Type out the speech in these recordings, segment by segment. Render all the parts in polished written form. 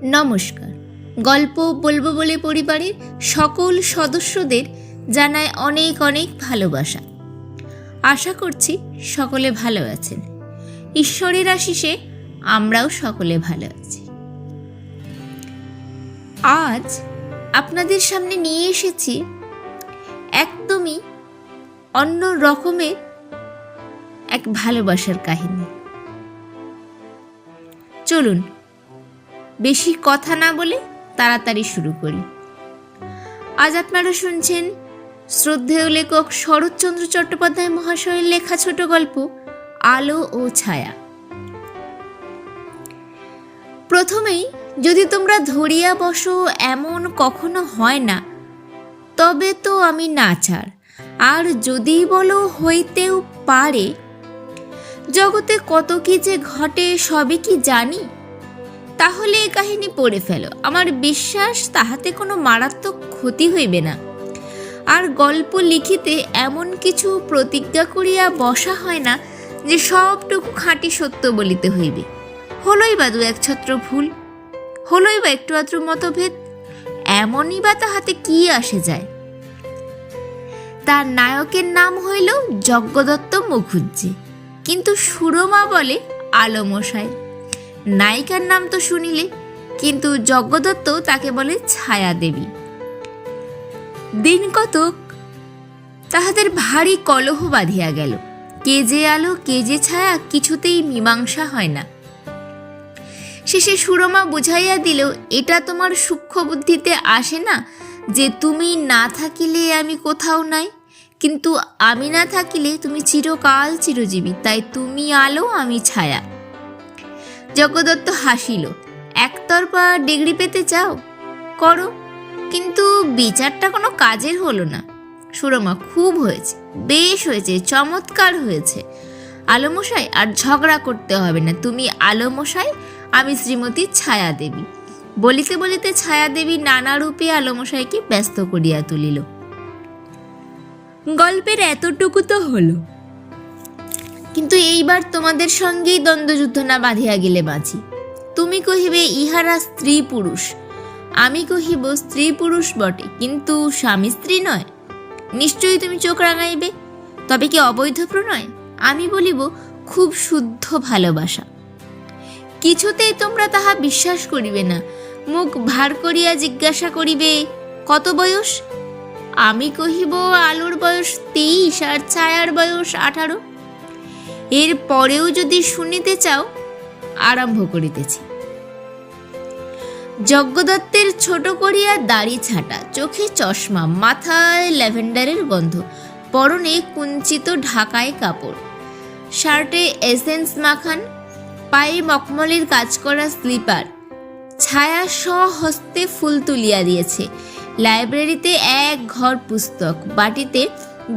নমস্কার। গল্প বলবো বলে পরিবারের সকল সদস্যদের জানায় অনেক অনেক ভালোবাসা। আশা করছি সকলে ভালো আছেন। ঈশ্বরের আশিসে আমরাও সকলে ভালো আছি। আজ আপনাদের সামনে নিয়ে এসেছি একদমই অন্য রকমের এক ভালোবাসার কাহিনী। চলুন বেশি কথা না বলে তাড়াতাড়ি শুরু করি। আজ আপনারা শুনছেন শ্রদ্ধেয় লেখক শরৎচন্দ্র চট্টোপাধ্যায় মহাশয়ের লেখা ছোট গল্প আলো ও ছায়া। প্রথমেই যদি তোমরা ধরিয়া বসো এমন কখনো হয় না, তবে তো আমি নাচার। আর যদি বলো হইতেও পারে, জগতে কত কি যে ঘটে সবই কি জানি, তাহলে এ কাহিনী পড়ে ফেলো। আমার বিশ্বাস তাহাতে কোনো মারাত্মক ক্ষতি হইবে না। আর গল্প লিখিতে এমন কিছু প্রতিজ্ঞা করিয়া বসা হয় না যে সবটুকু খাঁটি সত্য বলিতে হইবে। হলোই বা দু এক ছত্র ভুল, হলোই বা একটু আধটু মতভেদ, এমনই বা তাহাতে কি আসে যায়। তার নায়কের নাম হইল যজ্ঞদত্ত মুখুজ্জে, কিন্তু সুরমা বলে আলোমশাই। নায়িকার নাম তো শুনিলে, কিন্তু যজ্ঞদত্ত তাকে বলে ছায়া দেবী। দিন কতক তাহাদের ভারী কলহ বাঁধিয়া গেল। কে যে আলো কে যে ছায়া কিছুতেই মীমাংসা হয় না। শেষে সুরমা বুঝাইয়া দিল, এটা তোমার সূক্ষ্ম বুদ্ধিতে আসে না যে তুমি না থাকিলে আমি কোথাও নাই, কিন্তু আমি না থাকিলে তুমি চিরকাল চিরজীবী, তাই তুমি আলো আমি ছায়া। যজ্ঞদত্ত হাসিল। একতরফা ডিগ্রি পেতে চাও, করো, কিন্তু বিচারটা কোনো কাজের হলো না। সুরমা, খুব হয়েছে, বেশ হয়েছে, চমৎকার হয়েছে আলোমশাই, আর ঝগড়া করতে হবে না। তুমি আলোমশাই, আমি শ্রীমতী ছায়া দেবী। বলিতে বলিতে ছায়া দেবী নানা রূপে আলোমশাইকে ব্যস্ত করিয়া তুলিল। গল্পের এতটুকু তো হলো, কিন্তু এইবার তোমাদের সঙ্গেই দ্বন্দ্বযুদ্ধ না বাঁধিয়া গেলে বাঁচি। তুমি কহিবে ইহারা স্ত্রী পুরুষ, আমি কহিব স্ত্রী পুরুষ বটে, কিন্তু স্বামী স্ত্রী নয়। নিশ্চয়ই তুমি চোখ রাঙাইবে, তবে কি অবৈধ প্রণয়? আমি বলিব খুব শুদ্ধ ভালোবাসা। কিছুতেই তোমরা তাহা বিশ্বাস করিবে না। মুখ ভার করিয়া জিজ্ঞাসা করিবে, কত বয়স? আমি কহিব আলোর বয়স 23 আর ছায়ার বয়স 18। এর পরেও যদি শুনিতে চাও, আরম্ভ করিতেছি। যজ্ঞদত্তের ছোট করিয়া দাড়ি ছাটা, চোখে চশমা, মাথায় ল্যাভেন্ডারের গন্ধ, পরনে কুঞ্চিত ঢাকায় কাপড়, শার্টে এসেন্স মাখান, পায়ে মখমলের কাজ করা স্লিপার। ছায়া স্বহস্তে ফুল তুলিয়া দিয়েছে। লাইব্রেরিতে এক ঘর পুস্তক, বাটিতে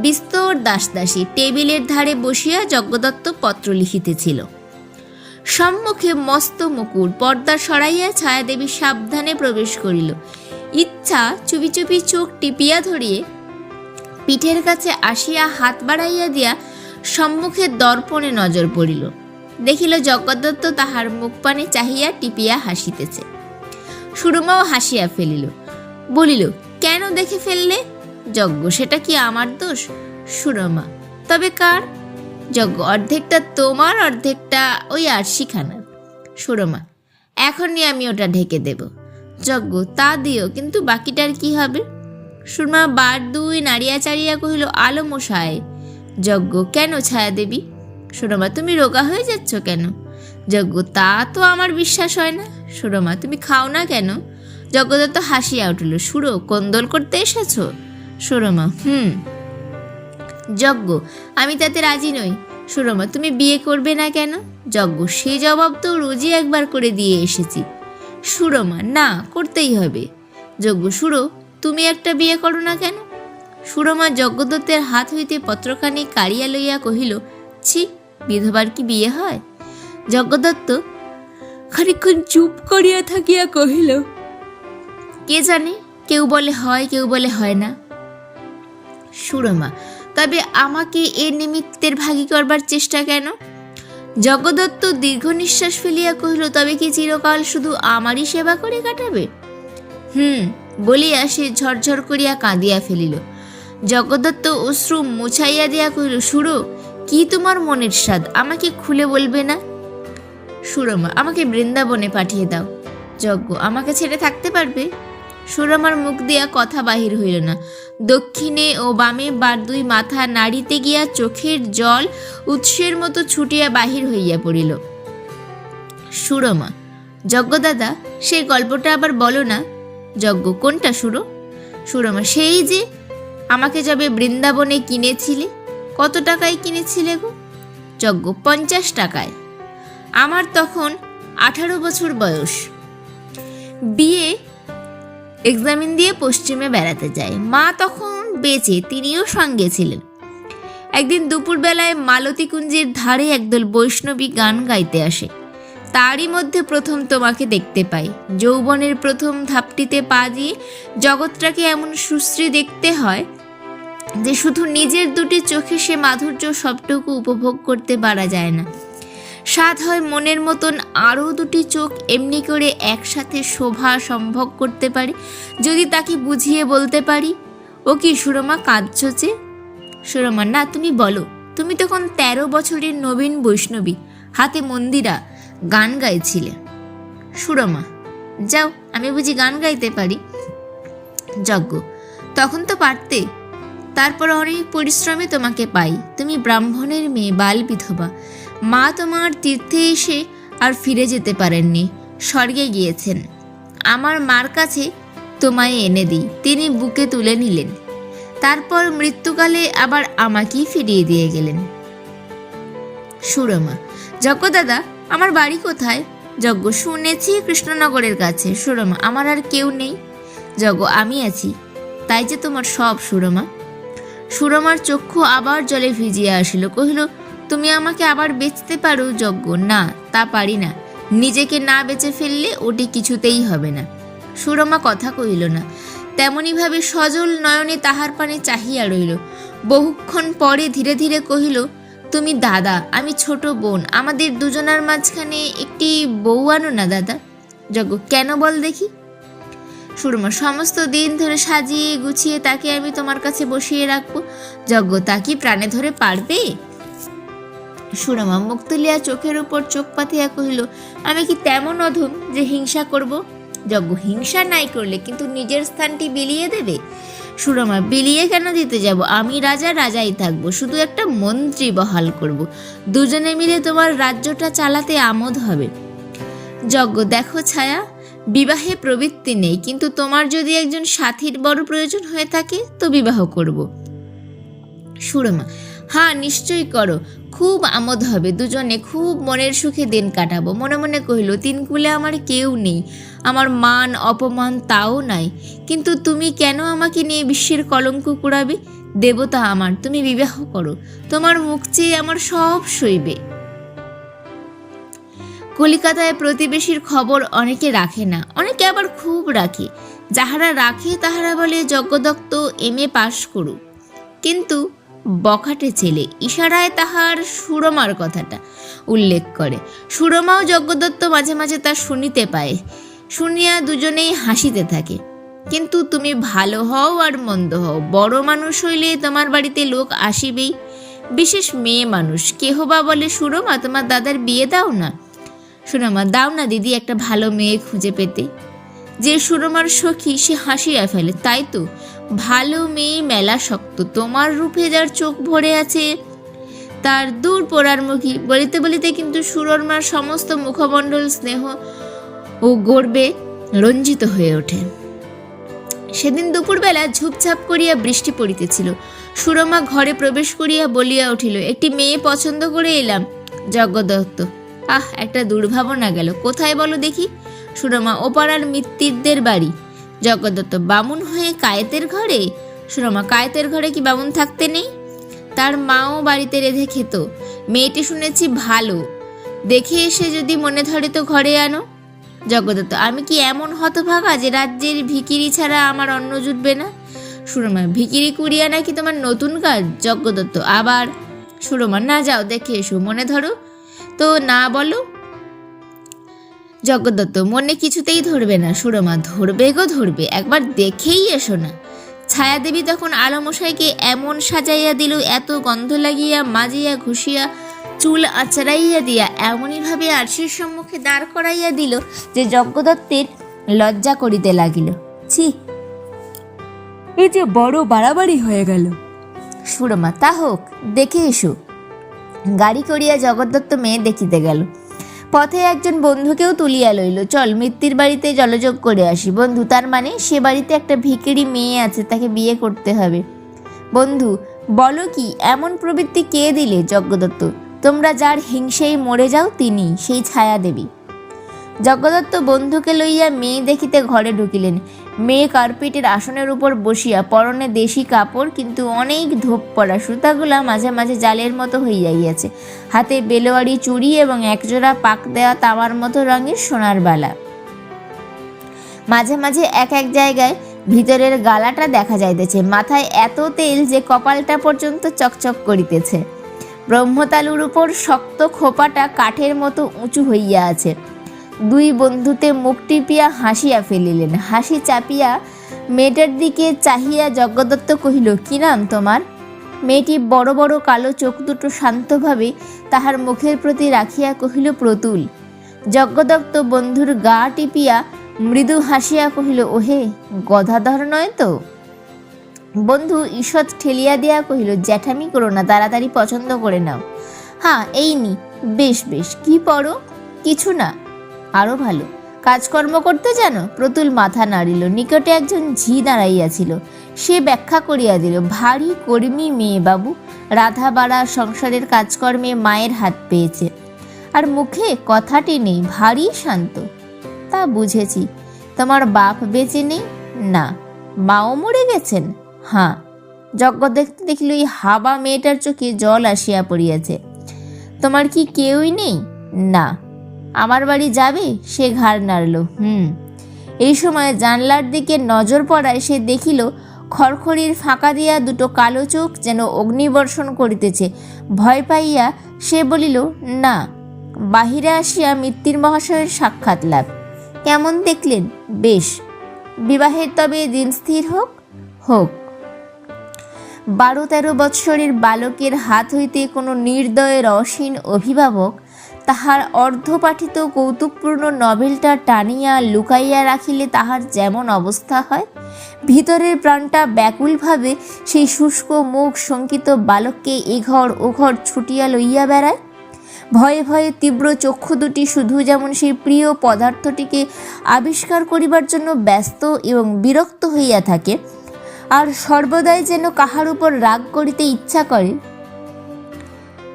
বিস্তর দাসদাসী। টেবিলের ধারে বসিয়া যজ্ঞদত্ত পত্র লিখিতেছিল। সম্মুখে মস্ত মুকুট। পর্দা সরাইয়া ছায়াদেবী সাবধানে প্রবেশ করিল। ইচ্ছা চুপি চুপি চোখ টিপিয়া ধরিয়ে পিঠের কাছে আসিয়া হাত বাড়াইয়া দিয়া সম্মুখে দর্পণে নজর পড়িল। দেখিল যজ্ঞদত্ত তাহার মুখ পানে চাহিয়া টিপিয়া হাসিতেছে। সুরমাও হাসিয়া ফেলিল। বলিল, কেন দেখে ফেললে? যজ্ঞ, সেটা কি আমার দোষ? সুরমা, তবে কার? যজ্ঞ, অর্ধেকটা তোমার, অর্ধেকটা ওই আরশিখানার। সুরমা, এখনই আমি ওটা ঢেকে দেব। যজ্ঞ, তা দিও, কিন্তু বাকিটার কি হবে? সুরমা বার দুই নাড়িয়া চাড়িয়া কহিল, আলো মশাই। যজ্ঞ, কেন ছায়া দেবী? সুরমা, তুমি রোগা হয়ে যাচ্ছ কেন? যজ্ঞ, তা তো আমার বিশ্বাস হয় না। সুরমা, তুমি খাও না কেন? যজ্ঞদত্ত হাসিয়া উঠিল। সুরো, কোন্দল করতে এসেছ? সুরমা, যজ্ঞ, আমি তাতে রাজি নই। সুরমা, তুমি বিয়ে করবে না কেন? যজ্ঞ, সে জবাব তো রোজই একবার করে দিয়ে এসেছি। সুরমা, না, করতেই হবে। যজ্ঞ, সুরো, তুমি একটা বিয়ে করো না কেন? সুরমা যজ্ঞদত্তের হাত হইতে পত্রখানি কাড়িয়া লইয়া কহিল, ছি, বিধবার কি বিয়ে হয়? যজ্ঞদত্ত খানিকক্ষণ চুপ করিয়া থাকিয়া কহিল, কে জানে, কেউ বলে হয়, কেউ বলে হয় না। সুরমা, তবে আমাকে এ নিমিত্তের ভাগী করবার চেষ্টা কেন? যজ্ঞদত্ত দীর্ঘ নিঃশ্বাস ফেলিয়া কহিল, তবে কি চিরকাল শুধু আমারই সেবা করে কাটাবে? বলিয়া সে ঝরঝর করিয়া কাঁদিয়া ফেলিল। যজ্ঞদত্ত অশ্রু মুছাইয়া দিয়া কহিল, সুরো, কি তোমার মনের স্বাদ, আমাকে খুলে বলবে না? সুরমা, আমাকে বৃন্দাবনে পাঠিয়ে দাও। যজ্ঞ, আমাকে ছেড়ে থাকতে পারবে? সুরমার মুখ দিয়া কথা বাহির হইল না। দক্ষিণে ও বামে বার দুই মাথা নাড়িতে গিয়া চোখের জল উৎসের মতো ছুটিয়া বাহির হইয়া পড়িল। সুরমা, যজ্ঞদাদা, সেই গল্পটা আবার বলো না। যজ্ঞ, কোনটা সুরো? সুরমা, সেই যে আমাকে যবে বৃন্দাবনে কিনেছিলে। কত টাকায় কিনেছিলে গো? যজ্ঞ, 50 টাকায়। আমার তখন 18 বছর বয়স। বিয়ে এক্সামিন দিয়ে পশ্চিমে বেড়াতে যায়। মা তখন বেঁচে, তিনিও সঙ্গে ছিলেন। একদিন দুপুরবেলায় মালতী কুঞ্জের ধারে একদল বৈষ্ণবী গান গাইতে আসে। তারই মধ্যে প্রথম তোমাকে দেখতে পাই। যৌবনের প্রথম ধাপটিতে পা দিয়ে জগৎটাকে এমন সুশ্রী দেখতে হয় যে শুধু নিজের দুটি চোখে সে মাধুর্য সবটুকু উপভোগ করতে পারা যায় না। স্বাদ হয় মনের মতন আরও দুটি চোখ এমনি করে একসাথে শোভা সম্ভব করতে পারে যদি তাকে বুঝিয়ে বলতে পারি। ও কি সুরমা, কাঁদছ যে? সুরমা, না, তুমি বলো। তুমি তখন 13 বছরের নবীন বৈষ্ণবী, হাতে মন্দিরা, গান গাইছিলে। সুরমা, যাও, আমি বুঝি গান গাইতে পারি? যজ্ঞ, তখন তো পারতে। তারপর অনেক পরিশ্রমে তোমাকে পাই। তুমি ব্রাহ্মণের মেয়ে, বাল বিধবা। মা তোমার তীর্থে এসে আর ফিরে যেতে পারেননি, স্বর্গে গিয়েছেন। আমার মার কাছে তোমায় এনে দিই, তিনি বুকে তুলে নিলেন। তারপর মৃত্যুকালে আবার আমাকেই ফিরিয়ে দিয়ে গেলেন। সুরমা, যজ্ঞ দাদা, আমার বাড়ি কোথায়? যজ্ঞ, শুনেছি কৃষ্ণনগরের কাছে। সুরমা, আমার আর কেউ নেই। যজ্ঞ, আমি আছি, তাই যে তোমার সব। সুরমা। সুরমার চক্ষু আবার জলে ভিজিয়া আসিল। কহিল, তুমি আমাকে আবার বেচতে পারো? যজ্ঞ, না, তা পারি না। নিজেকে না বেচে ফেললে ওটি কিছুতেই হবে না। সুরমা কথা কহিল না, তেমনিভাবে সজল নয়নে তাহার পানে চাহিয়া রইল। বহুক্ষণ পরে ধীরে ধীরে কহিল, তুমি দাদা, আমি ছোট বোন, আমাদের দুজনার মাঝখানে একটি বউ আনো না দাদা। যজ্ঞ, কেন বল দেখি? সুরমা, সমস্ত দিন ধরে সাজিয়ে গুছিয়ে তাকে আমি তোমার কাছে বসিয়ে রাখবো। যজ্ঞ, তা কি প্রাণে ধরে পারবে? সুরমা মুখ তুলিয়া চোখের উপর চোখ পাতিয়া কহিল, আমি কি তেমন অধম যে হিংসা করব? যজ্ঞ, হিংসা নাই করলে কিন্তু নিজের স্থানটি বিলিয়ে দেবে? সুরমা, বিলিয়ে কেন দিতে যাব? আমি রাজা, রাজাই থাকবো, শুধু একটা মন্ত্রী বহাল করব। দুজনে মিলে তোমার রাজ্যটা চালাতে আমোদ হবে। যজ্ঞ, দেখো ছায়া, বিবাহে প্রবৃত্তি নেই, কিন্তু তোমার যদি একজন সাথীর বড় প্রয়োজন হয়ে থাকে তো বিবাহ করব। সুরমা, হ্যাঁ, নিশ্চয়ই করো, খুব আমোদ হবে, দুজনে খুব মনের সুখে দিন কাটাবো। মনে মনে কহিল, তিনকুলে আমার কেউ নেই, আমার মান অপমান তাও নাই, কিন্তু তুমি কেন আমাকে নিয়ে বিশ্বের কলঙ্ক কুড়াবে? দেবতা আমার, তুমি বিবাহ করো, তোমার মুখ চেয়ে আমার সব সইবে। কলিকাতায় প্রতিবেশীর খবর অনেকে রাখে না, অনেকে আবার খুব রাখে। যাহারা রাখে তাহারা বলে যজ্ঞদত্ত MA পাশ করুক, কিন্তু বখাটে ছেলে ইশারায় তাহার সুরমার কথাটা উল্লেখ করে। সুরমাও যজ্ঞদত্ত মাঝে মাঝে তা শুনিতে পায়, শুনিয়া দুজনেই হাসিতে থাকে। কিন্তু তুমি ভালো হও আর মন্দ হও, বড় মানুষ হইলে তোমার বাড়িতে লোক আসিবেই, বিশেষ মেয়ে মানুষ। কেহ বা বলে, সুরমা, তোমার দাদার বিয়ে দাও না। সুরমা, দাও না দিদি, একটা ভালো মেয়ে খুঁজে পেতে। যে সুরমার সখী সে হাসিয়া ফেলে, তাই তো, ভালো মেয়ে মেলা শক্ত, তোমার রূপে যার চোখ ভরে আছে তার দূর পোড়ার মুখী। বলিতে বলিতে কিন্তু সুরমার সমস্ত মুখমণ্ডল স্নেহ ও গর্বে রঞ্জিত হয়ে ওঠে। সেদিন দুপুরবেলা ঝুপঝাপ করিয়া বৃষ্টি পড়িতেছিল। সুরমা ঘরে প্রবেশ করিয়া বলিয়া উঠিল, একটি মেয়ে পছন্দ করে এলাম। যজ্ঞদত্ত, আহ, একটা দুর্ভাবনা গেল। কোথায় বলো দেখি? সুরমা, ওপাড়ার মিত্তিরদের বাড়ি। যজ্ঞদত্ত, বামুন হয়ে কায়েতের ঘরে? সুরমা, কায়েতের ঘরে কি বামুন থাকতে নেই? তার মাও বাড়িতে রেঁধে খেত। মেয়েটি শুনেছি ভালো, দেখে এসে যদি মনে ধরে তো ঘরে আনো। যজ্ঞদত্ত, আমি কি এমন হতভাগা যে রাজ্যের ভিকিরি ছাড়া আমার অন্ন জুটবে না? সুরমা, ভিকিরি কুড়িয়া নাকি তোমার নতুন কাজ? যজ্ঞদত্ত আবার। সুরমা, না, যাও দেখে এসো, মনে ধরো তো না বলো। যজ্ঞদত্ত, মনে কিছুতেই ধরবে না সুরমা, ধরবে গো ধরবে, একবার দেখেই এসো না। ছায়াদেবী তখন আলমশাইকে এমন সাজাইয়া দিল, এত গন্ধ লাগিয়া মাজিয়া ঘুষিয়া চুল আঁচড়াইয়া দিয়া এমনইভাবে আরশির সম্মুখে দাঁড় করাইয়া দিল যে যজ্ঞদত্তের লজ্জা করিতে লাগিল। ছি, এ যে বড় বাড়াবাড়ি হয়ে গেল। সুরমা, তা হোক, দেখে এসো। গাড়ি করিয়া জগদ্দত্ত মেয়ে দেখিতে গেল। পথে একজন বন্ধুকেও তুলিয়া লইল, চল মিত্তির বাড়িতে জলযোগ করে আসি। বন্ধু, তার মানে সে বাড়িতে একটা ভিখিরি মেয়ে আছে, তাকে বিয়ে করতে হবে। বন্ধু, বলো কি, এমন প্রবৃত্তি কে দিলে? যজ্ঞদত্ত, তোমরা যার হিংসেই মরে যাও তিনি, সেই ছায়াদেবী। যজ্ঞদত্ত বন্ধুকে লইয়া মেয়ে দেখিতে ঘরে ঢুকিলেন। মেয়ে কার্পেটের আসনের উপর বসিয়া, পরনে দেশি কাপড়, কিন্তু অনেক ধোপ পড়া, সুতাগুলা মাঝে মাঝে জালের মতো হইয়া গিয়াছে। হাতে বেলোয়ারি চুড়ি এবং একজোড়া পাক দেওয়া তামার মতো রঙের সোনার বালা। মাঝে মাঝে এক এক জায়গায় ভিতরের গালাটা দেখা যাইতেছে। মাথায় এত তেল যে কপালটা পর্যন্ত চকচক করিতেছে। ব্রহ্মতালুর উপর শক্ত খোপাটা কাঠের মতো উঁচু হইয়া আছে। দুই বন্ধুতে মুখ টিপিয়া হাসিয়া ফেলিলেন। হাসি চাপিয়া মেয়েটার দিকে চাহিয়া যজ্ঞদত্ত কহিল, কি নাম তোমার? মেয়েটি বড় বড় কালো চোখ দুটো শান্তভাবে তাহার মুখের প্রতি রাখিয়া কহিল, প্রতুল। যজ্ঞদত্ত বন্ধুর গা টিপিয়া মৃদু হাসিয়া কহিল, ওহে, গদাধর নয় তো? বন্ধু ঈষৎ ঠেলিয়া দিয়া কহিল, জ্যাঠামি করো না, তাড়াতাড়ি পছন্দ করে নাও। হ্যাঁ, এই নি। বেশ বেশ, কি পড়ো? কিছু না, আরো ভালো। কাজকর্ম করতে জানো? প্রতুল মাথা নাড়িল। নিকটে একজন ঝি দাঁড়াইয়াছিল, সে ব্যাখ্যা করিয়া দিল, ভারী কর্মী মেয়ে বাবু, রাধা বাড়া সংসারের কাজকর্মে মায়ের হাত পেয়েছে, আর মুখে কথাটি নেই, ভারী শান্ত। তা বুঝেছি। তোমার বাপ বেঁচে নেই? না। মাও মরে গেছেন? হ্যাঁ। যজ্ঞ দেখতে দেখিল এই হাবা মেয়েটার চোখে জল আসিয়া পড়িয়াছে। তোমার কি কেউই নেই? না। আমার বাড়ি যাবে? সে ঘাড় নাড়ল। এই সময় জানলার দিকে নজর পড়ায় সে দেখিল খড়খড়ির ফাঁকা দিয়া দুটো কালো চোখ যেন অগ্নিবর্ষণ করিতেছে। ভয় পাইয়া সে বলিল, না। বাহিরে আসিয়া মিত্তির মহাশয়ের সাক্ষাৎ লাভ। কেমন দেখলেন? বেশ। বিবাহের তবে দিন স্থির হোক? হোক। 12-13 বৎসরের বালকের হাত হইতে কোনো নির্দয় রসহীন অভিভাবক তাহার অর্ধপাঠিত কৌতুকপূর্ণ নভেলটা টানিয়া লুকাইয়া রাখিলে তাহার যেমন অবস্থা হয়, ভিতরের প্রাণটা ব্যাকুলভাবে সেই শুষ্ক মুখ শঙ্কিত বালককে এঘর ওঘর ছুটিয়া লইয়া বেড়ায়। ভয়ে ভয়ে তীব্র চক্ষু দুটি শুধু যেমন সেই প্রিয় পদার্থটিকে আবিষ্কার করিবার জন্য ব্যস্ত এবং বিরক্ত হইয়া থাকে, আর সর্বদাই যেন কাহার উপর রাগ করিতে ইচ্ছা করে,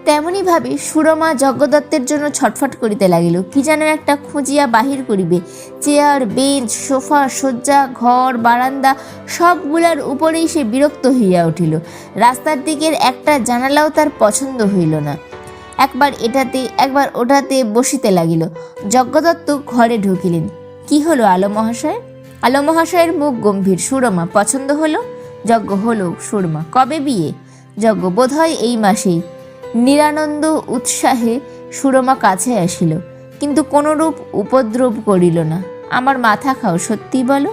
তেমনিভাবে সুরমা যজ্ঞদত্তের জন্য ছটফট করিতে লাগিল। কি যেন একটা খুঁজিয়া বাহির করিবে। চেয়ার, বেঞ্চ, সোফা, শয্যা, ঘর, বারান্দা সবগুলার উপরেই সে বিরক্ত হইয়া উঠিল। রাস্তার দিকের একটা জানালাও তার পছন্দ হইল না। একবার এটাতে একবার ওটাতে বসিতে লাগিল। যজ্ঞদত্ত ঘরে ঢুকিলেন। কি হলো আলো মহাশয়? আলো মহাশয়ের মুখ গম্ভীর। সুরমা, পছন্দ হলো? যজ্ঞ, হলো। সুরমা, কবে বিয়ে? যজ্ঞ, বোধহয় এই মাসেই। নিরানন্দ উৎসাহে সুরমা কাছে আসিল, কিন্তু কোনরূপ উপদ্রব করিল না। আমার মাথা খাও, সত্যি বলো।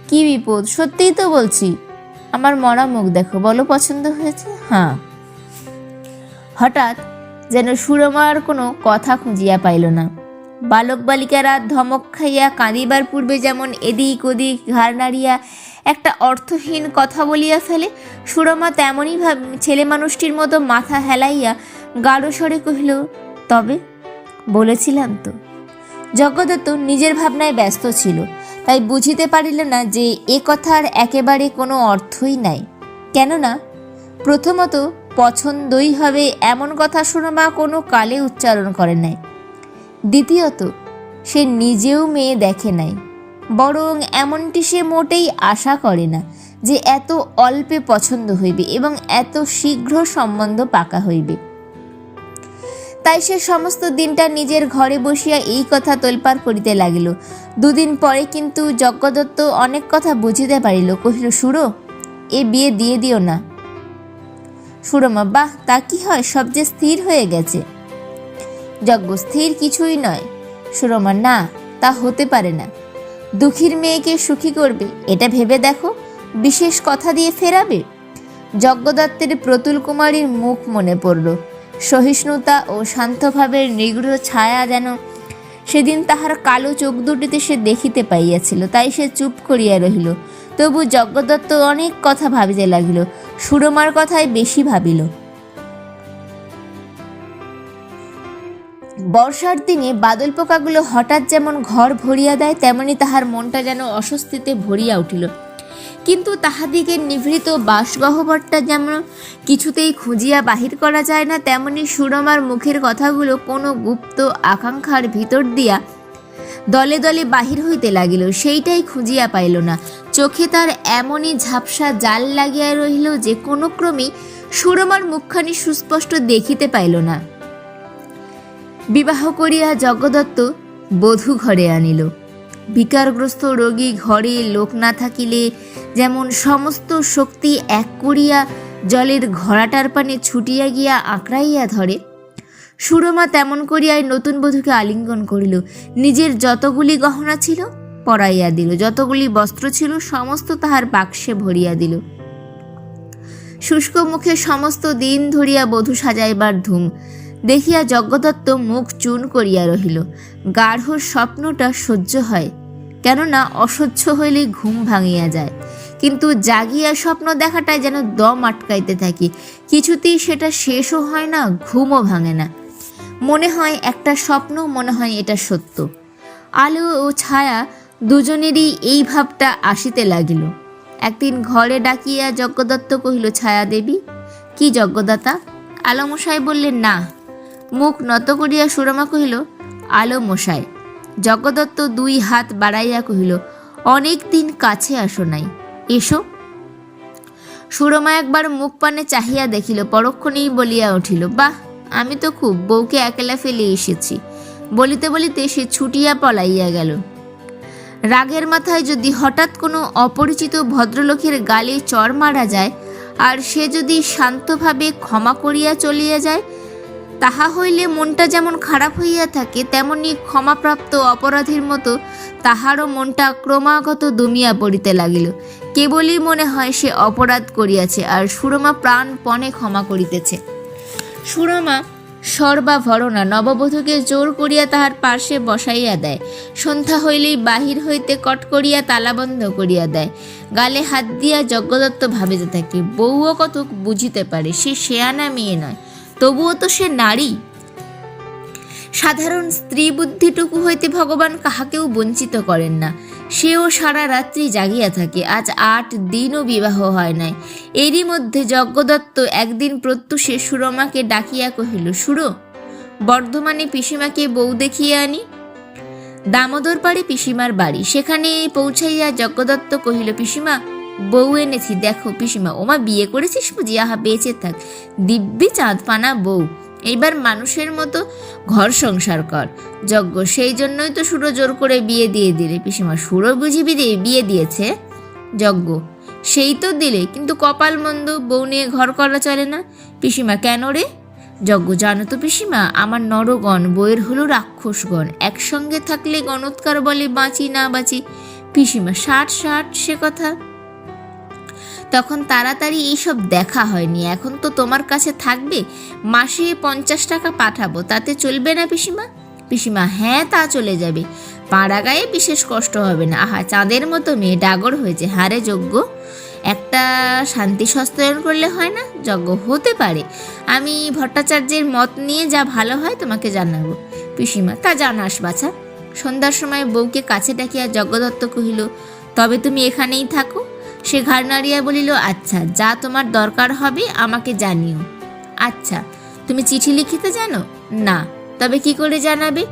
কি বিপদ? সত্যিই তো বলছি। আমার মরা মুখ দেখো, বলো পছন্দ হয়েছে? হ্যাঁ। হঠাৎ যেন সুরমার কোনো কথা খুঁজিয়া পাইল না। বালক বালিকারা ধমক খাইয়া কাঁদিবার পূর্বে যেমন এদিক ওদিক ঘাড় নাড়িয়া একটা অর্থহীন কথা বলিয়া ফেলে, সুরমা তেমনই ছেলে মানুষটির মতো মাথা হেলাইয়া গাঢ় স্বরে কহিল, তবে বলেছিলাম তো। যজ্ঞদত্ত নিজের ভাবনায় ব্যস্ত ছিল, তাই বুঝিতে পারিল না যে এ কথার একেবারে কোনো অর্থই নাই। কেননা প্রথমত পছন্দই হবে এমন কথা সুরমা কোনো কালে উচ্চারণ করে নাই। দ্বিতীয়ত সে নিজেও মেয়ে দেখে নাই, বরং এমনটি সে মোটেই আশা করে না যে এত অল্পে পছন্দ হইবে এবং এত শীঘ্র সম্বন্ধ পাকা হইবে। তাই সে সমস্ত দিনটা নিজের ঘরে বসিয়া এই কথা তোলপাড় করিতে লাগিল। 2 দিন পরে কিন্তু যজ্ঞদত্ত অনেক কথা বুঝিতে পারিল। কহিল, সুরো, এ বিয়ে দিয়ে দিও না। সুরমা, বাহ, তা কি হয়? সব যে স্থির হয়ে গেছে। যজ্ঞ: স্থির কিছুই নয়। সুরমা: না, তা হতে পারে না। দুঃখীর মেয়েকে সুখী করবে, এটা ভেবে দেখো। বিশেষ কথা দিয়ে ফেরাবে। যজ্ঞদত্তের প্রতুল কুমারীর মুখ মনে পড়ল। সহিষ্ণুতা ও শান্তভাবের নিগূঢ় ছায়া যেন সেদিন তাহার কালো চোখ দুটিতে সে দেখিতে পাইয়াছিল। তাই সে চুপ করিয়া রহিল। তবু যজ্ঞদত্ত অনেক কথা ভাবিতে লাগিল। সুরমার কথাই বেশি ভাবিল। বর্ষার দিনে বাদল পোকাগুলো হঠাৎ যেমন ঘর ভরিয়া দেয়, তেমনি তাহার মনটা যেন অস্বস্তিতে ভরিয়া উঠিল। কিন্তু তাহাদিগের নিভৃত বাসগহ্বরটা যেমন কিছুতেই খুঁজিয়া বাহির করা যায় না, তেমনি সুরমার মুখের কথাগুলো কোনো গুপ্ত আকাঙ্ক্ষার ভিতর দিয়া দলে দলে বাহির হইতে লাগিল। সেইটাই খুঁজিয়া পাইল না। চোখে তার এমনই ঝাপসা জাল লাগিয়া রহিল যে কোনো ক্রমেই সুরমার মুখখানি সুস্পষ্ট দেখিতে পাইল না। বিবাহ করিয়া যজ্ঞদত্ত বধূ ঘরে আনিল। বিকারগ্রস্ত রোগী ঘরে লোক না থাকিলে যেমন সমস্ত শক্তি এক করিয়া জলের ঘরাটার পানে ছুটিয়া গিয়া আঁকড়াইয়া ধরে, সুরমা তেমন করিয়াই নতুন বধূকে আলিঙ্গন করিল। নিজের যতগুলি গহনা ছিল পরাইয়া দিল, যতগুলি বস্ত্র ছিল সমস্ত তাহার বাক্সে ভরিয়া দিল। শুষ্ক মুখে সমস্ত দিন ধরিয়া বধূ সাজাইবার ধুম দেখিয়া যজ্ঞদত্ত মুখ চুন করিয়া রহিল। গাঢ় স্বপ্নটা সহ্য হয়, কেননা অসহ্য হইলে ঘুম ভাঙিয়া যায়, কিন্তু জাগিয়া স্বপ্ন দেখাটায় যেন দম আটকাইতে থাকি। কিছুতেই সেটা শেষও হয় না, ঘুমও ভাঙে না। মনে হয় একটা স্বপ্ন, মনে হয় এটা সত্য। আলো ও ছায়া দুজনেরই এই ভাবটা আসিতে লাগিল। একদিন ঘরে ডাকিয়া যজ্ঞদত্ত কহিল, ছায়া দেবী। কি যজ্ঞদাতা? আলো মশাই বললেন, না। মুখ নত করিয়া সুরমা কহিল, আলো মশাই। যজ্ঞদত্ত দুই হাত বাড়াইয়া কহিল, অনেক দিন কাছে আসো নাই, এসো। সুরমা একবার মুখ পানে চাহিয়া দেখিল, পরক্ষণেই বলিয়া উঠিল, বাহ, আমি তো খুব বউকে একলা ফেলে এসেছি। বলিতে বলিতে সে ছুটিয়া পলাইয়া গেল। রাগের মাথায় যদি হঠাৎ কোনো অপরিচিত ভদ্রলোকের গালে চড় মারা যায়, আর সে যদি শান্তভাবে ক্ষমা করিয়া চলিয়া যায়, তাহা হইলে মনটা যেমন খারাপ হইয়া থাকে, তেমনি ক্ষমাপ্রাপ্ত অপরাধীর মতো তাহারও মনটা ক্রমাগত দমিয়া পড়িতে লাগিল। কেবলই মনে হয় সে অপরাধ করিয়াছে, আর সুরমা প্রাণপণে ক্ষমা করিতেছে। সুরমা সর্বাভরণা নববধূকে জোর করিয়া তাহার পার্শ্বে বসাইয়া দেয়। সন্ধ্যা হইলেই বাহির হইতে কট করিয়া তালাবন্ধ করিয়া দেয়। গালে হাত দিয়া যজ্ঞদত্ত ভাবিতে থাকে, বউও কতক বুঝিতে পারে, সে শেয়ানা মেয়ে নয়, তবুও তো সে নারী। সাধারণ স্ত্রী বুদ্ধিটুকু হইতে ভগবান কাহাকেও বঞ্চিত করেন না। সেও সারা রাত্রি জাগিয়া থাকে। আজ 8 দিনও বিবাহ হয় নাই। এরই মধ্যে যজ্ঞদত্ত একদিন প্রত্যুষে সুরমাকে ডাকিয়া কহিল, সুরো, বর্ধমানে পিসিমাকে বউ দেখিয়ে আনি। দামোদর পাড়ে পিসিমার বাড়ি। সেখানে পৌঁছাইয়া যজ্ঞদত্ত কহিল, পিসিমা, বউ এনেছি, দেখো। পিসিমা, ওমা, বিয়ে করেছিস বুঝি? আহা, বেঁচে থাক, দিব্যি চাঁদপানা বউ, এইবার মানুষের মতো ঘর সংসার কর। যজ্ঞ, সেই জন্যই তো সুরো জোর করে বিয়ে দিয়ে দিলে। পিসিমা, সুরো বুঝি বিয়ে দিয়েছে? যজ্ঞ, সেই তো দিলে, কিন্তু কপাল মন্দ, বউ নিয়ে ঘর করা চলে না। পিসিমা, কেন রে? যজ্ঞ, জানো তো পিসিমা, আমার নরগণ, বইয়ের হলো রাক্ষসগণ, একসঙ্গে থাকলে গণৎকার বলে বাঁচি না বাঁচি। পিসিমা, 60 সে কথা তখন তাড়াতাড়ি এইসব দেখা হয়নি। এখন তো তোমার কাছে থাকবে, মাসে 50 টাকা পাঠাবো, তাতে চলবে না পিসিমা? পিসিমা, হ্যাঁ, তা চলে যাবে, পাড়া গায়ে বিশেষ কষ্ট হবে না। আহা, চাঁদের মতো মেয়ে, ডাগর হয়েছে। হারে যজ্ঞ, একটা শান্তি সস্তায়ন করলে হয় না? যজ্ঞ, হতে পারে, আমি ভট্টাচার্যের মত নিয়ে যা ভালো হয় তোমাকে জানাবো। পিসিমা, তা জানাস বাছা। সন্ধ্যার সময় বউকে কাছে ডাকিয়া যজ্ঞদত্ত কহিল, তবে তুমি এখানেই থাকো। সে ঘাড় নাড়িয়া বলিল, আচ্ছা, যা তোমার দরকার হবে আমাকে জানিও। আচ্ছা, তুমি চিঠি লিখিতে জানো? না। তবে কি করে জানাবে?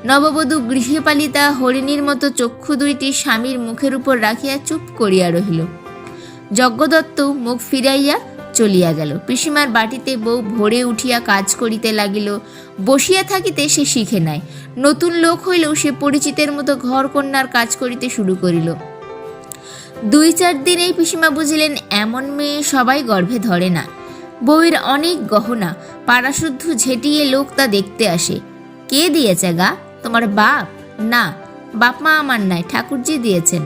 নববধূ গৃহপালিতা হরিণীর মতো চক্ষু দুইটি স্বামীর মুখের উপর রাখিয়া চুপ করিয়া রহিল। যজ্ঞদত্ত মুখ ফিরাইয়া চলিয়া গেল। পিসিমার বাটিতে বউ ভোরে উঠিয়া কাজ করিতে লাগিল। বসিয়া থাকিতে সে শিখে নাই। নতুন লোক হইলেও সে পরিচিতের মতো ঘর কন্যার কাজ করিতে শুরু করিল। 2-4 দিনেই পিসিমা বুঝিলেন, এমন মেয়ে সবাই গর্ভে ধরে না। বউয়ের অনেক গহনা, পাড়াশুদ্ধ ঝেঁটিয়ে লোক তা দেখতে আসে। কে দিয়েছে গা? তোমার বাপ? না, বাপ মা আমার নাই, ঠাকুরজি দিয়েছেন।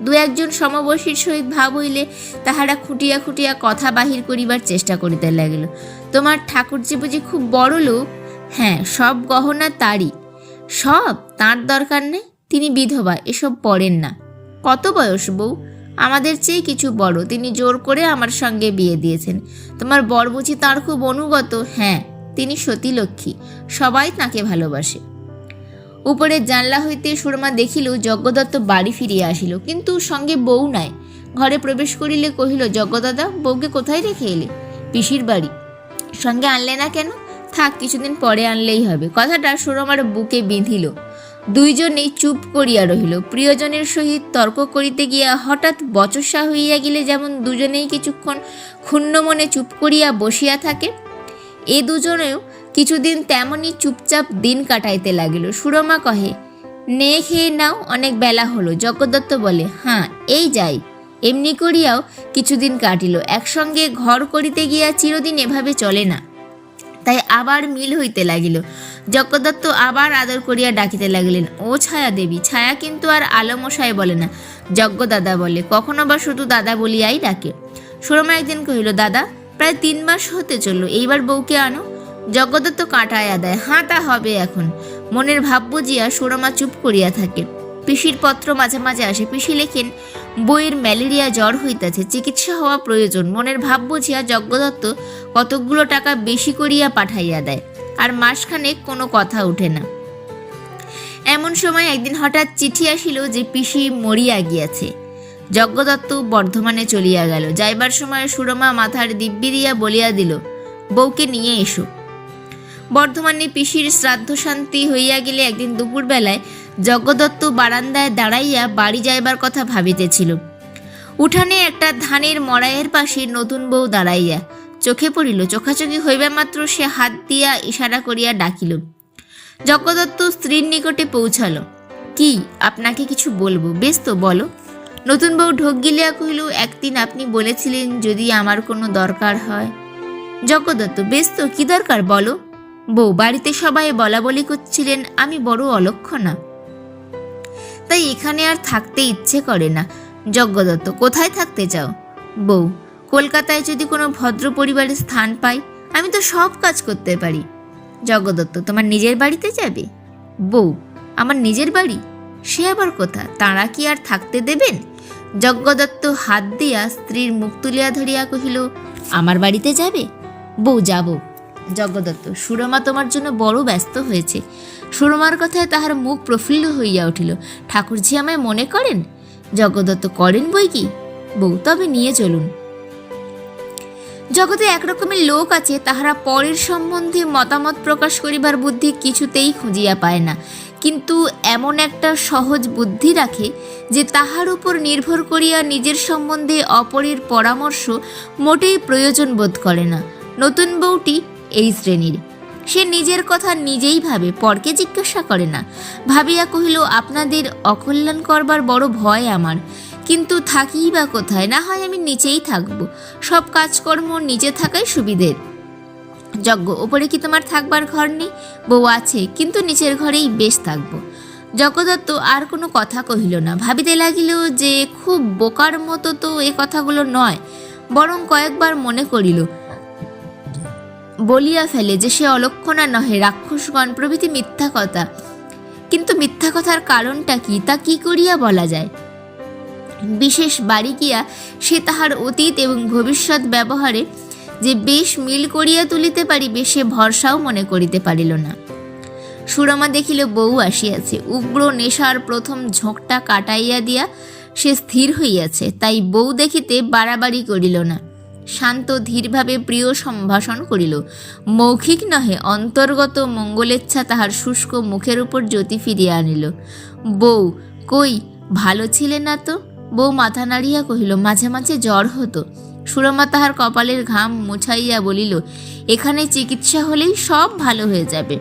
দু একজন সমবয়সীর সহিত ভাব হইলে তাহারা খুঁটিয়া খুঁটিয়া কথা বাহির করিবার চেষ্টা করিতে লাগিল। তোমার ঠাকুরজি বুঝি খুব বড় লোক? হ্যাঁ, সব গহনা তারই। সব? তার দরকার নেই, তিনি বিধবা, এসব পড়েন না। কত বয়স বউ? আমাদের চেয়ে কিছু বড়, তিনি জোর করে আমার সঙ্গে বিয়ে দিয়েছেন। তোমার বর বুঝি তাঁর খুব অনুগত? হ্যাঁ, তিনি সতীলক্ষ্মী, সবাই তাঁকে ভালোবাসে। উপরের জানলা হইতে সুরমা দেখিল যজ্ঞদত্ত বাড়ি ফিরিয়া আসিল, কিন্তু সঙ্গে বউ নাই। ঘরে প্রবেশ করিলে কহিল, যজ্ঞদাদা, বউকে কোথায় রেখে এলে? পিসির বাড়ি। সঙ্গে আনলে না কেন? থাক, কিছুদিন পরে আনলেই হবে। কথাটা সুরমার বুকে বিঁধিল। দুইজনেই চুপ করিয়া রহিল। প্রিয়জনের সহিত তর্ক করিতে গিয়া হঠাৎ বচসা হইয়া গেলে যেমন দুজনেই কিছুক্ষণ ক্ষুণ্ণ মনে চুপ করিয়া বসিয়া থাকে, এ দুজনেও কিছুদিন তেমনই চুপচাপ দিন কাটাইতে লাগিল। সুরমা কহে, নে খেয়ে নাও, অনেক বেলা হলো। যজ্ঞদত্ত বলে, হ্যাঁ, এই যাই। এমনি করিয়াও কিছুদিন কাটিল। একসঙ্গে ঘর করিতে গিয়া চিরদিন এভাবে চলে না, তাই আবার মিল হইতে লাগিল। যজ্ঞদত্ত আবার আদর করিয়া ডাকিতে লাগিলেন, ও ছায়া দেবী। ছায়া কিন্তু আর আলমশাই বলে না, যজ্ঞ দাদা বলে। কখনো বা শুধু দাদা বলিয়াই ডাকে। সুরমা একদিন কহিল, দাদা, প্রায় 3 মাস হতে চলল, এইবার বউকে আনো। যজ্ঞদত্ত কাটাইয়া দেয়, হাঁ, তা হবে এখন। মনের ভাব বুঝিয়া সুরমা চুপ করিয়া থাকে। পিসির পত্র মাঝে মাঝে আসে। পিসি লেখেন, বইয়ের ম্যালেরিয়া জ্বর হইতেছে, চিকিৎসা হওয়া প্রয়োজন। মনের ভাব বুঝিয়া যজ্ঞদত্ত কতকগুলো টাকা বেশি করিয়া পাঠাইয়া দেয়, আর মাসখানেক কোনো কথা উঠে না। এমন সময় একদিন হঠাৎ চিঠি আসিল যে পিসি মরিয়া গিয়াছে। যজ্ঞদত্ত বর্ধমানে চলিয়া গেল। যাইবার সময় সুরমা মাথার দিব্যি দিয়া বলিয়া দিল, বউকে নিয়ে এসো। বর্ধমানে পিসির শ্রাদ্ধ শান্তি হইয়া গেলে একদিন দুপুরবেলায় যজ্ঞদত্ত বারান্দায় দাঁড়াইয়া বাড়ি যাইবার কথা ভাবিতেছিল। উঠানে একটা ধানের মড়াইয়ের পাশে নতুন বউ দাঁড়াইয়া চোখে পড়িল। চোখাচোখি হইবা মাত্র সে হাত দিয়া ইশারা করিয়া ডাকিল। যজ্ঞদত্ত স্ত্রীর নিকটে পৌঁছাল। কি, আপনাকে কিছু বলবো? বেশ তো, বলো। নতুন বউ ঢোক গিলিয়া কহিল, একদিন আপনি বলেছিলেন যদি আমার কোনো দরকার হয়। যজ্ঞদত্ত, বেশ তো, কি দরকার বলো। বউ, বাড়িতে সবাই বলা বলি করছিলেন আমি বড় অলক্ষণা, তাই এখানে আর থাকতে ইচ্ছে করে না। যজ্ঞদত্ত, কোথায় থাকতে চাও? বউ, কলকাতায় যদি কোনো ভদ্র পরিবারের স্থান পাই, আমি তো সব কাজ করতে পারি। যজ্ঞদত্ত, তোমার নিজের বাড়িতে যাবে? বউ, আমার নিজের বাড়ি? সে আবার কোথা? তাঁরা কি আর থাকতে দেবেন? যজ্ঞদত্ত হাত দিয়া স্ত্রীর মুখ তুলিয়া ধরিয়া কহিল, আমার বাড়িতে যাবে? বউ, যাব। যজ্ঞদত্ত, সুরমা তোমার জন্য বড় ব্যস্ত হয়েছে। সুরমার কথায় তাহার মুখ প্রফুল্ল হইয়া উঠিল। ঠাকুরজি আমায় মনে করেন? যজ্ঞদত্ত, করেন বই কি। বউ, তবে নিয়ে চলুন। জগতে একরকমের লোক আছে, তাহারা পরের সম্বন্ধে মতামত প্রকাশ করিবার বুদ্ধি কিছুতেই খুঁজিয়া পায় না, কিন্তু এমন একটা সহজ বুদ্ধি রাখে যে তাহার উপর নির্ভর করিয়া নিজের সম্বন্ধে অপরের পরামর্শ মোটেই প্রয়োজন বোধ করে না। নতুন বউটি এই শ্রেণীর। সে নিজের কথা নিজেই ভাবে, পরকে জিজ্ঞাসা করে না। ভাবিয়া কহিল, আপনাদের অকল্যাণ করবার বড় ভয় আমার, কিন্তু থাকিই বা কোথায়? না হয় আমি নিচেই থাকবো, সব কাজকর্ম নিচে থাকাই সুবিধের। যজ্ঞ, ওপরে কি তোমার থাকবার ঘর নেই? বউ, আছে, কিন্তু নিচের ঘরেই বেশ থাকবো। যজ্ঞদত্ত আর কোনো কথা কহিল না। ভাবিতে লাগিল যে খুব বোকার মতো তো এ কথাগুলো নয়, বরং কয়েকবার মনে করিল, বলিয়া ফেলে যে সে অলক্ষণা নহে, রাক্ষসগণ প্রভৃতি মিথ্যা কথা। কিন্তু মিথ্যা কথার কারণটা কি, তা কি করিয়া বলা যায়? বিশেষ বাড়ি গিয়া সে তাহার অতীত এবং ভবিষ্যৎ ব্যবহারে যে বেশ মিল করিয়া তুলিতে পারিবে, সে ভরসাও মনে করিতে পারিল না। সুরমা দেখিল বউ আসিয়াছে। উগ্র নেশার প্রথম ঝোঁকটা কাটাইয়া দিয়া সে স্থির হইয়াছে, তাই বউ দেখিতে বাড়াবাড়ি করিল না। শান্ত ধীরভাবে প্রিয় সম্ভাষণ করিল। মৌখিক নহে, অন্তর্গত মঙ্গলেচ্ছা তাহার শুষ্ক মুখের উপর জ্যোতি ফিরিয়া আনিল। বউ, কই, ভালো ছিলে না তো? বউ মাথা নাড়িয়া কহিল, মাঝে মাঝে জ্বর হতো। সুরমা তাহার কপালের ঘাম মুছাইয়া বলিল, এখানে চিকিৎসা হলেই সব ভালো হয়ে যাবে।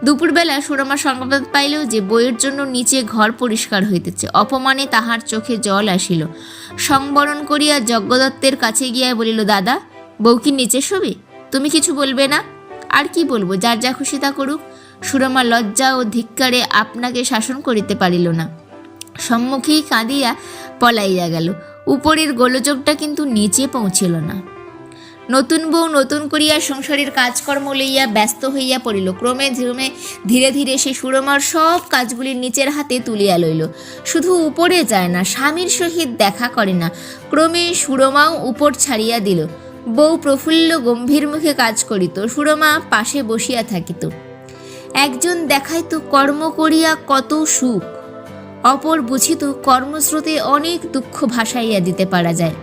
দুপুরবেলা সুরমা সংবাদ পাইল যে বউয়ের জন্য নিচে ঘর পরিষ্কার হইতেছে। অপমানে তাহার চোখে জল আসিল। সংবরণ করিয়া যজ্ঞদত্তের কাছে গিয়া বলিল, দাদা, বউ কি নিচে শোবে? তুমি কিছু বলবে না? আর কি বলবো, যার যা খুশি তা করুক। সুরমা লজ্জা ও ধিক্কারে আপনাকে শাসন করিতে পারিল না, সম্মুখেই কাঁদিয়া পলাইয়া গেল। উপরের গোলযোগটা কিন্তু নিচে পৌঁছিল না। নতুন বউ নতুন করিয়া সংসারের কাজকর্ম লইয়া ব্যস্ত হইয়া পড়িল। ক্রমে ধীরে ধীরে সে সুরমার সব কাজগুলি নিচের হাতে তুলিয়া লইল। শুধু উপরে যায় না, স্বামীর সহিত দেখা করে না। ক্রমে সুরমাও উপর ছাড়িয়া দিল। বউ প্রফুল্ল গম্ভীর মুখে কাজ করিত, সুরমা পাশে বসিয়া থাকিত। একজন দেখাইত কর্ম করিয়া কত সুখ, অপর বুঝিত কর্মস্রোতে অনেক দুঃখ ভাসাইয়া দিতে পারা যায়।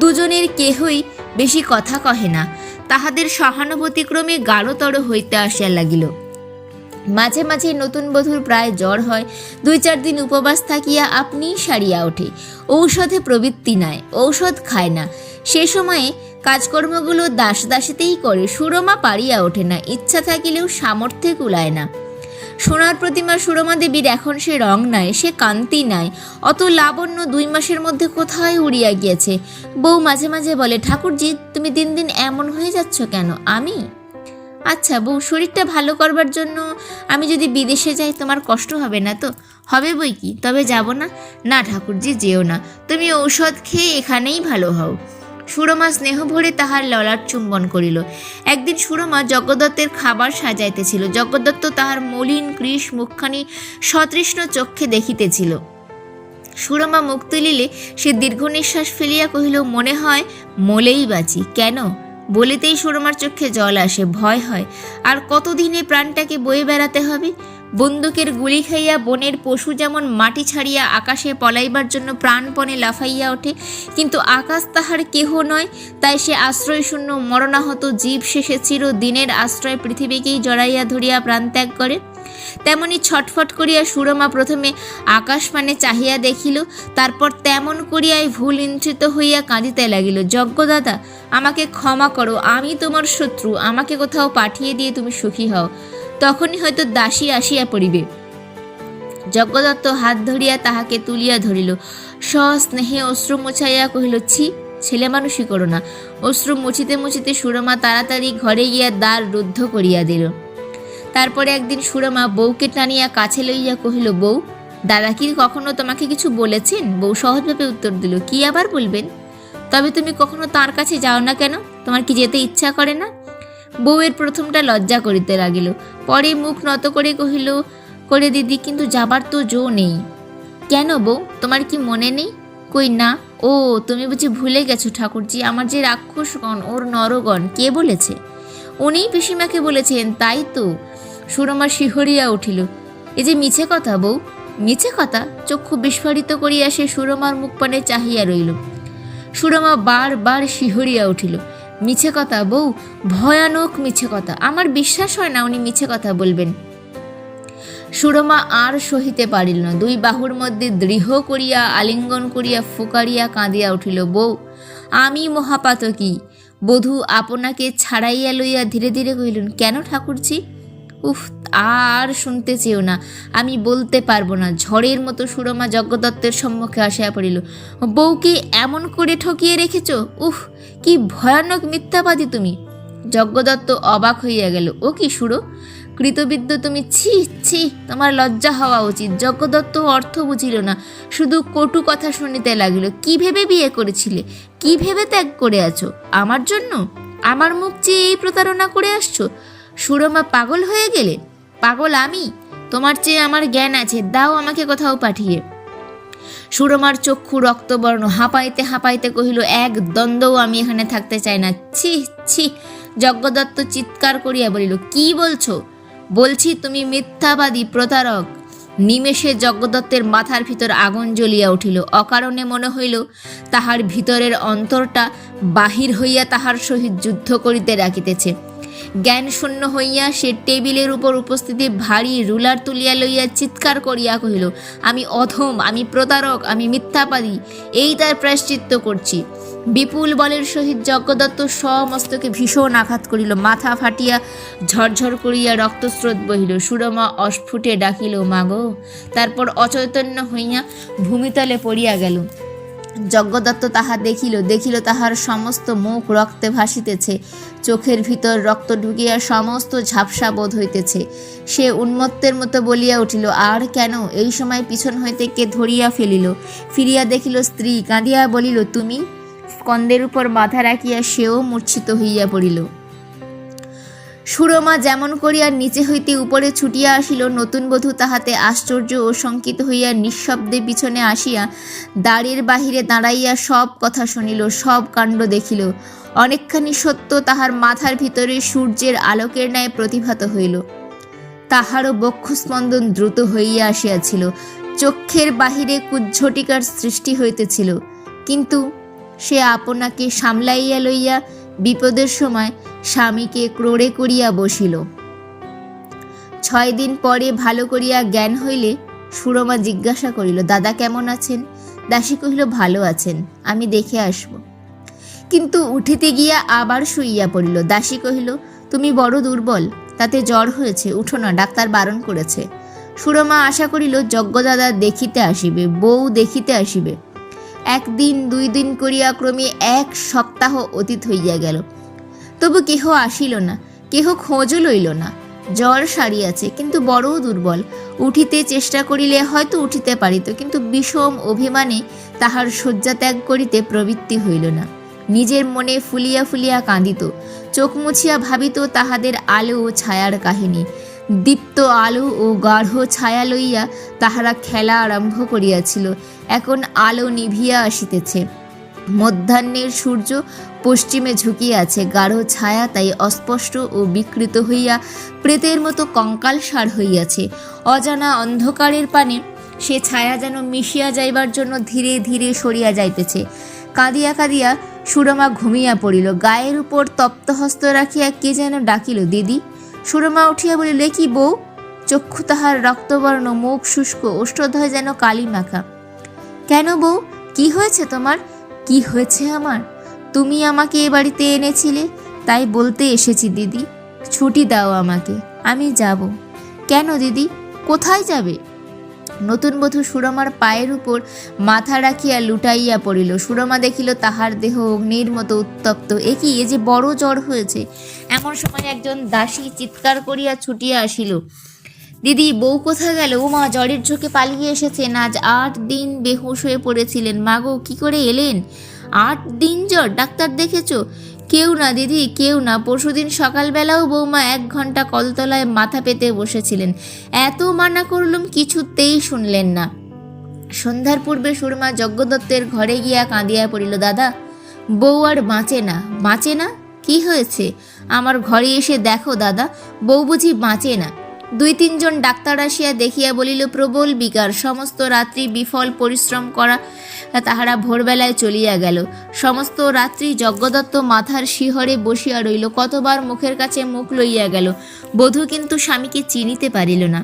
দুজনের কেহই বেশি কথা কহে না, তাহাদের সহানুভূতিক্রমে গাঢ়তর হইতে আসিয়া লাগিল। মাঝে মাঝে নতুন বধূর প্রায় জ্বর হয়, 2-4 দিন উপবাস থাকিয়া আপনিই সারিয়া ওঠে। ঔষধে প্রবৃত্তি নাই, ঔষধ খায় না। সে সময়ে কাজকর্মগুলো দাসীতেই করে। সুরমা পারিয়া ওঠে না, ইচ্ছা থাকিলেও সামর্থ্যে কুলায় না। সোনার প্রতিমা সুরমা দেবীর এখন সে রং নাই, সে কান্তি নাই, অত লাবণ্য 2 মাসের মধ্যে কোথায় উড়িয়া গিয়েছে। বউ মাঝে মাঝে বলে, ঠাকুরজি তুমি দিন দিন এমন হয়ে যাচ্ছ কেন? আমি আচ্ছা বউ, শরীরটা ভালো করবার জন্য আমি যদি বিদেশে যাই তোমার কষ্ট হবে না তো? হবে বই কি, তবে যাব না। না ঠাকুরজি যেও না, তুমি ঔষধ খেয়ে এখানেই ভালো হও। সুরমা স্নেহ ভরে তাহার ললাট চুম্বন করিল। একদিন সুরমা যজ্ঞদত্তের খাবার সাজাইতেছিল। যজ্ঞদত্ত তাহার মলিন কৃশ মুখখানি সতৃষ্ণ চক্ষে দেখিতেছিল। সুরমা মুখ তুলিলে সে দীর্ঘ নিঃশ্বাস ফেলিয়া কহিল, মনে হয় মলেই বাঁচি। কেন বলিতেই সুরমার চোখে জল আসে, ভয় হয়। আর কতদিনে প্রাণটাকে বয়ে বেড়াতে হবে? বন্দুকের গুলি খাইয়া বনের পশু যেমন মাটি ছাড়িয়া আকাশে পলাইবার জন্য প্রাণপণে লাফাইয়া ওঠে, কিন্তু আকাশ তাহার কেহ নয়, তাই সে আশ্রয়শূন্য মরণাহত জীব শেষে চিরদিনের আশ্রয় পৃথিবীকেই জড়াইয়া ধরিয়া প্রাণত্যাগ করে। তেমনি ছটফট করিয়া সুরমা প্রথমে আকাশপানে চাহিয়া দেখিল, তারপর তেমন করিয়াই ভুল ইন্ত্রিত হইয়া কাঁদিতে লাগিল। যজ্ঞদাদা, আমাকে ক্ষমা করো, আমি তোমার শত্রু, আমাকে কোথাও পাঠিয়ে দিয়ে তুমি সুখী হও, তখনই হয়তো দাসী আসিয়া পড়িবে। যজ্ঞদত্ত হাত ধরিয়া তাহাকে তুলিয়া ধরিল, সস্নেহে অশ্রু মুছাইয়া কহিল, ছি, ছেলে মানুষই করো না। অশ্রু মুছিতে মুছিতে সুরমা তাড়াতাড়ি ঘরে গিয়া দ্বার রুদ্ধ করিয়া দিল। তারপরে একদিন সুরমা বউকে টানিয়া কাছে লইয়া কহিল, বউ, দাদা কি কখনো তোমাকে কিছু বলেছেন? বউ সহজভাবে উত্তর দিল, কি আবার বলবেন? তবে তুমি কখনো তার কাছে যাও না কেন? তোমার কি যেতে ইচ্ছা করে না? বউয়ের প্রথমটা লজ্জা করিতে লাগিল, পরে মুখ নত করে কহিল, করে দিদি, কিন্তু যাবার তো জো নেই। কেন বউ, তোমার কি মনে নেই? কই না। ও, তুমি বুঝি ভুলে গেছো ঠাকুরজি, আমার যে রাক্ষসগণ, ওর নরগণ। কে বলেছে? উনিই পিসিমাকে বলেছেন। তাই তো। সুরমা শিহরিয়া উঠিল। এ যে মিছে কথা বউ, মিছে কথা। চক্ষু বিস্ফারিত করিয়া সে সুরমার মুখপানে চাহিয়া রইল। সুরমা বারবার শিহরিয়া উঠিল। মিছে কথা বউ, ভয়ানক মিছে কথা। আমার বিশ্বাস হয় না উনি মিছে কথা বলবেন। সুরমা আর সহিতে পারিল না, 2 বাহুর মধ্যে দৃঢ় করিয়া আলিঙ্গন করিয়া ফুকারিয়া কাঁদিয়া উঠিল, বউ, আমি মহাপাতকী। বধূ আপনাকে ছাড়াইয়া লইয়া ধীরে ধীরে কহিলেন, কেন ঠাকুরজি? উফ, আর শুনতে চেও না, আমি বলতে পারবো না। ঝড়ের মতো সুরমা যজ্ঞদত্তের সম্মুখে আসিয়া পড়িল। বউকে এমন করে ঠকিয়ে রেখেছ? উফ, কি ভয়ানক মিথ্যাবাদী তুমি। যজ্ঞদত্ত অবাক হইয়া গেল। ও কি সুরো, কৃতবিদ্য তুমি! ছি ছি, তোমার লজ্জা হওয়া উচিত। যজ্ঞদত্ত অর্থ বুঝিল না, শুধু কটু কথা শুনিতে লাগিল। কি ভেবে বিয়ে করেছিলে? কি ভেবে ত্যাগ করে আছো? আমার জন্য? আমার মুখ চেয়ে এই প্রতারণা করে আসছো? সুরমা, পাগল হয়ে গেলে? পাগল আমি? তোমার চেয়ে আমার জ্ঞান আছে, দাও আমাকে কোথাও পাঠিয়ে। সুরমার চক্ষু রক্তবর্ণ, হাঁপাইতে হাঁপাইতে কহিল, এক দ্বন্দ্বও আমি এখানে থাকতে চাই না। ছি ছি। যজ্ঞদত্ত চিৎকার করিয়া বলিল, কি বলছো? বলছি তুমি মিথ্যাবাদী, প্রতারক। নিমেষে যজ্ঞদত্তের মাথার ভিতর আগুন জ্বলিয়া উঠিল। অকারণে মনে হইল তাহার ভিতরের অন্তরটা বাহির হইয়া তাহার সহিত যুদ্ধ করিতে রাখিতেছে। জ্ঞান শূন্য হইয়া সে টেবিলের উপর উপস্থিতি ভারী রুলার তুলিয়া লইয়া চিৎকার করিয়া কহিল, আমি অধম, আমি প্রতারক, আমি মিথ্যাবাদী, এই তার প্রায়শ্চিত্ত করছি। বিপুল বলের সহিত যজ্ঞদত্ত সমস্তকে ভীষণ আঘাত করিল। মাথা ফাটিয়া ঝরঝর করিয়া রক্তস্রোত বহিল। সুরমা অস্ফুটে ডাকিল, মাগো। তারপর অচৈতন্য হইয়া ভূমিতলে পড়িয়া গেল। যজ্ঞদত্ত তাহা দেখিল তাহার সমস্ত মুখ রক্তে ভাসিতেছে, চোখের ভিতর রক্ত ঢুকিয়া সমস্ত ঝাপসা বোধ হইতেছে। সে উন্মত্তের মতো বলিয়া উঠিল, আর কেন? এই সময় পিছন হইতে কে ধরিয়া ফেলিল। ফিরিয়া দেখিল স্ত্রী, কাঁদিয়া বলিল, তুমি? স্কন্দের উপর মাথা রাখিয়া সেও মূর্ছিত হইয়া পড়িল। সুরমা যেমন করিয়া নিচে হইতে উপরে ছুটিয়া আসিল, নতুন বধূ তাহাতে আশ্চর্য ও শঙ্কিত হইয়া নিঃশব্দে পিছনে আসিয়া দ্বারের বাহিরে দাঁড়াইয়া সব কথা শুনিল, সব কাণ্ড দেখিল। অনেকখানি সত্য তাহার মাথার ভিতরে সূর্যের আলোকের ন্যায় প্রতিভাত হইল। তাহারও বক্ষস্পন্দন দ্রুত হইয়া আসিয়াছিল, চক্ষের বাহিরে কুজ্ঝটিকার সৃষ্টি হইতেছিল। কিন্তু সে আপনাকে সামলাইয়া লইয়া বিপদের সময় স্বামীকে ক্রোড়ে করিয়া বসিল। 6 দিন পরে ভালো করিয়া জ্ঞান হইলে সুরমা জিজ্ঞাসা করিল, দাদা কেমন আছেন? দাসী কহিল, ভালো আছেন, আমি দেখে আসব। কিন্তু উঠিতে গিয়া আবার শুইয়া পড়িল। দাসী কহিল, তুমি বড় দুর্বল, তাতে জ্বর হয়েছে, উঠো না, ডাক্তার বারণ করেছে। সুরমা আশা করিল যজ্ঞদাদা দেখিতে আসিবে, বউ দেখিতে আসিবে। 1 দিন 2 দিন করিয়া ক্রমে 1 সপ্তাহ অতীত হইয়া গেল, তবু কেহ আসিল না, কেহ খোঁজও লইল না। জ্বর সারিয়াছে, কিন্তু বড় দুর্বল, উঠিতে চেষ্টা করিলে হয়তো উঠিতে পারিত, কিন্তু বিষম অভিমানে তাহার শয্যা ত্যাগ করিতে প্রবৃত্তি হইল না। নিজের মনে ফুলিয়া ফুলিয়া কাঁদিত, চোখ মুছিয়া ভাবিত তাহাদের আলো ও ছায়ার কাহিনী। দীপ্ত আলো ও গাঢ় ছায়া লইয়া তাহারা খেলা আরম্ভ করিয়াছিল, এখন আলো নিভিয়া আসিতেছে। মধ্যাহ্নের সূর্য পশ্চিমে ঝুঁকিয়াছে, গাঢ় ছায়া তাই অস্পষ্ট ও বিকৃত হইয়া প্রেতের মতো কঙ্কালসার হইয়াছে। অজানা অন্ধকারের পানে সে ছায়া যেন মিশিয়া যাইবার জন্য ধীরে ধীরে সরিয়া যাইতেছে। কাঁদিয়া কাঁদিয়া সুরমা ঘুমিয়া পড়িল। গায়ের উপর তপ্ত হস্ত রাখিয়া কে যেন ডাকিল, দিদি। সুরমা উঠিয়া বলিল, কি বউ? চক্ষু তাহার রক্তবর্ণ, মুখ শুষ্ক, ওষ্ঠদ্বয় যেন কালি মাখা। কেন বউ, কি হয়েছে তোমার? কি হয়েছে আমার? তুমি আমাকে এ বাড়িতে এনেছিলে, তাই বলতে এসেছি দিদি। ছুটি দাও আমাকে, আমি যাব। কেন দিদি, কোথায় যাবে? নতুন বধূ সুরমার পায়ের উপর মাথা রাখিয়া লুটাইয়া পড়িল। সুরমা দেখিল তাহার দেহ অগ্নির মতো উত্তপ্ত। এ যে বড় জ্বর হয়েছে। এমন সময় একজন দাসী চিৎকার করিয়া ছুটিয়া আসিল, দিদি, বউ কোথায় গেল? ও মা, জ্বরের ঝোঁকে পালিয়ে এসেছেন। আজ 8 দিন বেহুশ হয়ে পড়েছিলেন। মাগো, কি করে এলেন? 8 দিন জ্বর? ডাক্তার দেখেছ? কেউ না দিদি, কেউ না। পরশুদিন সকালবেলাও বৌমা 1 ঘন্টা কলতলায় মাথা পেতে বসেছিলেন। এত মানা করলুম, কিছুতেই শুনলেন না। সন্ধ্যার পূর্বে সুরমা যজ্ঞদত্তের ঘরে গিয়া কাঁদিয়া পড়িল, দাদা, বউ আর বাঁচে না। বাঁচে না? কি হয়েছে? আমার ঘরে এসে দেখো দাদা, বউ বুঝি বাঁচে না। 2-3 জন ডাক্তার আসিয়া দেখিয়া বলিল, প্রবল বিকার, সমস্ত রাত্রি বিফল পরিশ্রম করা তাহারা ভোরবেলায় চলিয়া গেল। সমস্ত রাত্রি যজ্ঞদত্ত মাথার শিহরে বসিয়া রইল, কতবার মুখের কাছে মুখ লইয়া গেল, বধূ কিন্তু স্বামীকে চিনিতে পারিল না।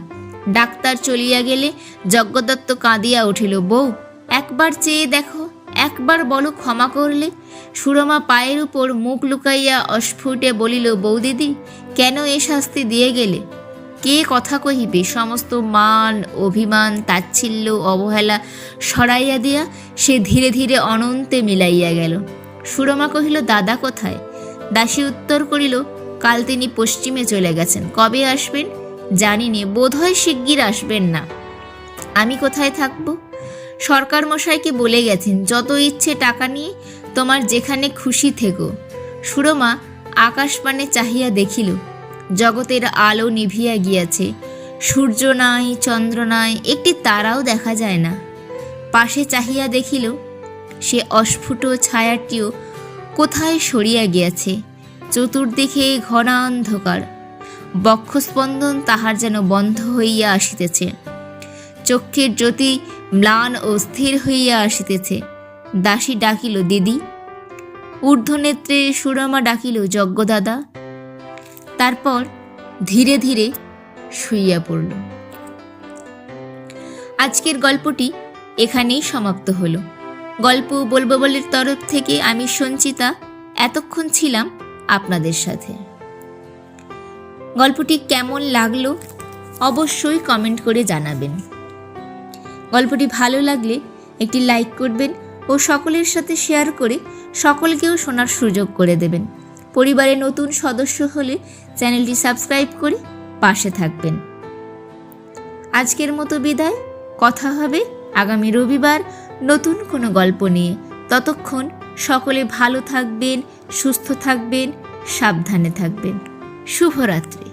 ডাক্তার চলিয়া গেলে যজ্ঞদত্ত কাঁদিয়া উঠিল, বউ, একবার চেয়ে দেখো, একবার বলো ক্ষমা করলে। সুরমা পায়ের উপর মুখ লুকাইয়া অস্ফুটে বলিল, বৌদিদি, কেন এ শাস্তি দিয়ে গেলে? কে কথা কহিবে? সমস্ত মান, অভিমান, তাচ্ছিল্য, অবহেলা সরাইয়া দিয়া সে ধীরে ধীরে অনন্তে মিলাইয়া গেল। সুরমা কহিল, দাদা কোথায়? দাসী উত্তর করিল, কাল তিনি পশ্চিমে চলে গেছেন। কবে আসবেন জানি নে, বোধহয় শিগগির আসবেন না। আমি কোথায় থাকব? সরকার মশাইকে বলে গেছেন, যত ইচ্ছে টাকা নিয়ে তোমার যেখানে খুশি থেকো। সুরমা আকাশপানে চাহিয়া দেখিল, জগতের আলো নিভিয়া গিয়াছে। সূর্য নাই, চন্দ্র নাই, একটি তারাও দেখা যায় না। পাশে চাহিয়া দেখিল, সে অস্ফুট ছায়াটিও কোথায় সরিয়া গিয়াছে। চতুর্দিকে ঘনা অন্ধকার। বক্ষস্পন্দন তাহার যেন বন্ধ হইয়া আসিতেছে। চক্ষের জ্যোতি ম্লান ও স্থির হইয়া আসিতেছে। দাসী ডাকিল, দিদি। ঊর্ধ্বনেত্রে সুরমা ডাকিল, যজ্ঞদাদা। তারপর ধীরে ধীরে শুইয়া পড়ল। আজকের গল্পটি এখানেই সমাপ্ত হলো। গল্প বলবো বলের তরফ থেকে আমি সঞ্চিতা এতক্ষণ ছিলাম আপনাদের সাথে। গল্পটি কেমন লাগলো অবশ্যই কমেন্ট করে জানাবেন। গল্পটি ভালো লাগলে একটি লাইক করবেন ও সকলের সাথে শেয়ার করে সকলকেও শোনার সুযোগ করে দেবেন। পরিবারে নতুন সদস্য হলে চ্যানেলটি সাবস্ক্রাইব করে পাশে থাকবেন। আজকের মতো বিদায়। কথা হবে আগামী রবিবার নতুন কোনো গল্প নিয়ে। ততক্ষণ সকলে ভালো থাকবেন, সুস্থ থাকবেন, সাবধানে থাকবেন। শুভরাত্রি।